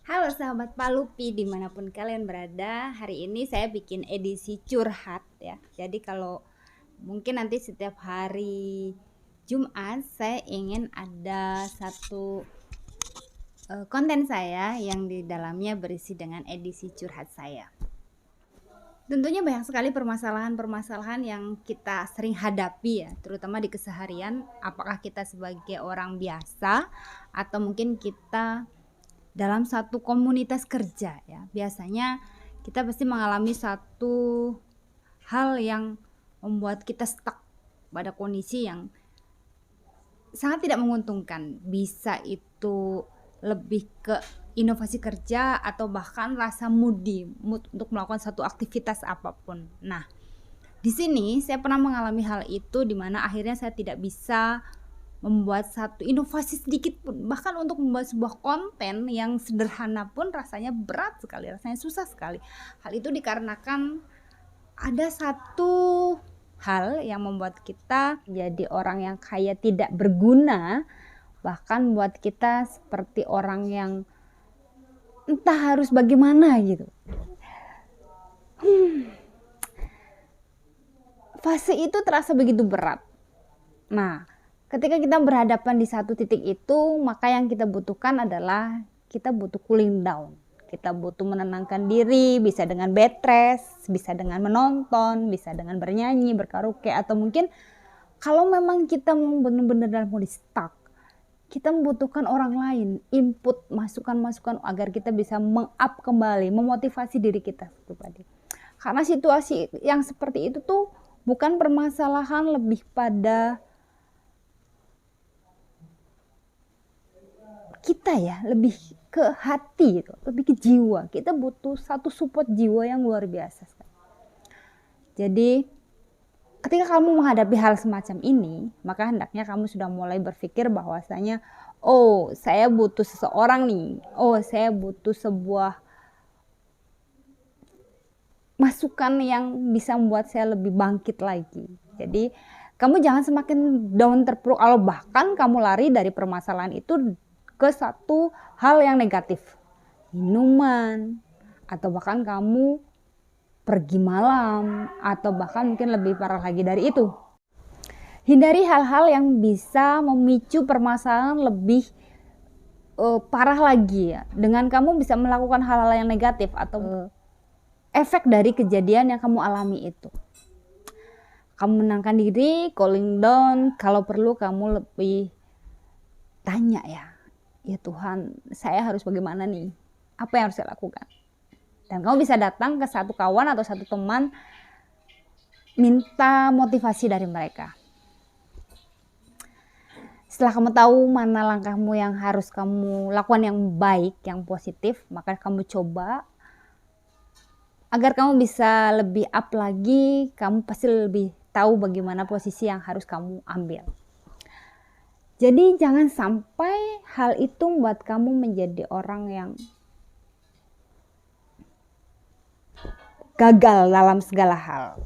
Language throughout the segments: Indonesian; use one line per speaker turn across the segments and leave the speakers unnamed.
Halo sahabat Palupi dimanapun kalian berada. Hari ini saya bikin edisi curhat ya. Jadi kalau mungkin nanti setiap hari Jumat saya ingin ada satu konten saya yang di dalamnya berisi dengan edisi curhat saya. Tentunya banyak sekali permasalahan-permasalahan yang kita sering hadapi ya, terutama di keseharian. Apakah kita sebagai orang biasa atau mungkin kita dalam satu komunitas kerja ya, biasanya kita pasti mengalami satu hal yang membuat kita stuck pada kondisi yang sangat tidak menguntungkan. Bisa itu lebih ke inovasi kerja atau bahkan rasa mood untuk melakukan satu aktivitas apapun. Nah, di sini saya pernah mengalami hal itu di mana akhirnya saya tidak bisa membuat satu inovasi sedikit pun, bahkan untuk membuat sebuah konten yang sederhana pun rasanya berat sekali, rasanya susah sekali. Hal itu dikarenakan ada satu hal yang membuat kita jadi orang yang kayak tidak berguna, bahkan buat kita seperti orang yang entah harus bagaimana gitu. Fase itu terasa begitu berat. Nah, ketika kita berhadapan di satu titik itu, maka yang kita butuhkan adalah kita butuh cooling down. Kita butuh menenangkan diri, bisa dengan bed rest, bisa dengan menonton, bisa dengan bernyanyi, berkaraoke, atau mungkin kalau memang kita benar-benar dalam kondisi stuck, kita membutuhkan orang lain, input, masukan-masukan agar kita bisa meng-up kembali, memotivasi diri kita pribadi. Karena situasi yang seperti itu tuh bukan permasalahan lebih pada kita ya, lebih ke hati gitu, lebih ke jiwa. Kita butuh satu support jiwa yang luar biasa. Jadi ketika kamu menghadapi hal semacam ini, maka hendaknya kamu sudah mulai berpikir bahwasanya, oh saya butuh seseorang nih, oh saya butuh sebuah masukan yang bisa membuat saya lebih bangkit lagi. Jadi kamu jangan semakin down terpuruk, kalau bahkan kamu lari dari permasalahan itu ke satu hal yang negatif, minuman, atau bahkan kamu pergi malam, atau bahkan mungkin lebih parah lagi dari itu. Hindari hal-hal yang bisa memicu permasalahan lebih parah lagi ya, dengan kamu bisa melakukan hal-hal yang negatif atau efek dari kejadian yang kamu alami itu. Kamu menenangkan diri, cooling down, kalau perlu kamu lebih tanya ya Tuhan, saya harus bagaimana nih? Apa yang harus saya lakukan? Dan kamu bisa datang ke satu kawan atau satu teman, minta motivasi dari mereka. Setelah kamu tahu mana langkahmu yang harus kamu lakukan yang baik, yang positif, maka kamu coba. Agar kamu bisa lebih up lagi, kamu pasti lebih tahu bagaimana posisi yang harus kamu ambil. Jadi jangan sampai hal itu membuat kamu menjadi orang yang gagal dalam segala hal.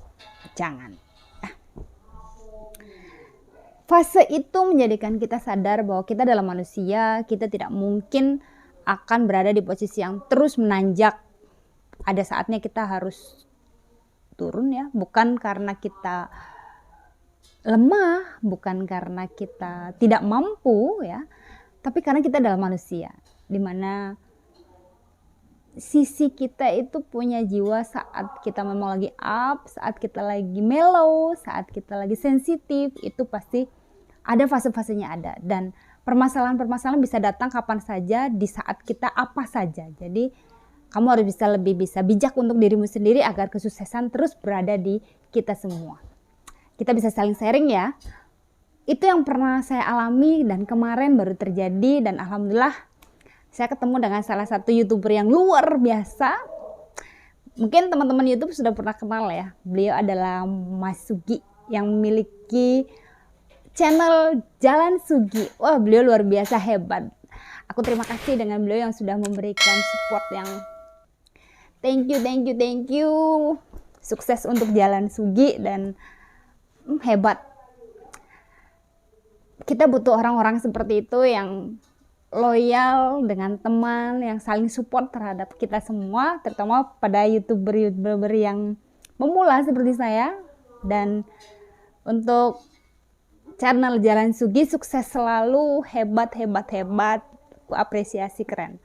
Jangan. Fase itu menjadikan kita sadar bahwa kita adalah manusia, kita tidak mungkin akan berada di posisi yang terus menanjak. Ada saatnya kita harus turun ya, bukan karena kita lemah, bukan karena kita tidak mampu ya, tapi karena kita adalah manusia, dimana sisi kita itu punya jiwa saat kita memang lagi up, saat kita lagi mellow, saat kita lagi sensitif, itu pasti ada fase-fasenya ada, dan permasalahan-permasalahan bisa datang kapan saja, di saat kita apa saja. Jadi kamu harus bisa bijak untuk dirimu sendiri agar kesuksesan terus berada di kita semua. Kita bisa saling sharing ya. Itu yang pernah saya alami dan kemarin baru terjadi, dan alhamdulillah saya ketemu dengan salah satu YouTuber yang luar biasa. Mungkin teman-teman YouTube sudah pernah kenal ya. Beliau adalah Mas Sugi yang memiliki channel Jalan Sugi. Wah, beliau luar biasa hebat. Aku terima kasih dengan beliau yang sudah memberikan support yang thank you. Sukses untuk Jalan Sugi dan hebat. Kita butuh orang-orang seperti itu yang loyal dengan teman, yang saling support terhadap kita semua, terutama pada YouTuber-YouTuber yang memula seperti saya. Dan untuk channel Jalan Sugi, sukses selalu, hebat, aku apresiasi, keren.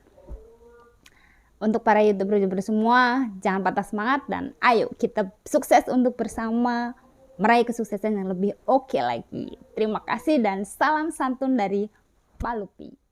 Untuk para YouTuber semua, jangan patah semangat dan ayo kita sukses untuk bersama meraih kesuksesan yang lebih oke lagi. Terima kasih dan salam santun dari Pak Lupi.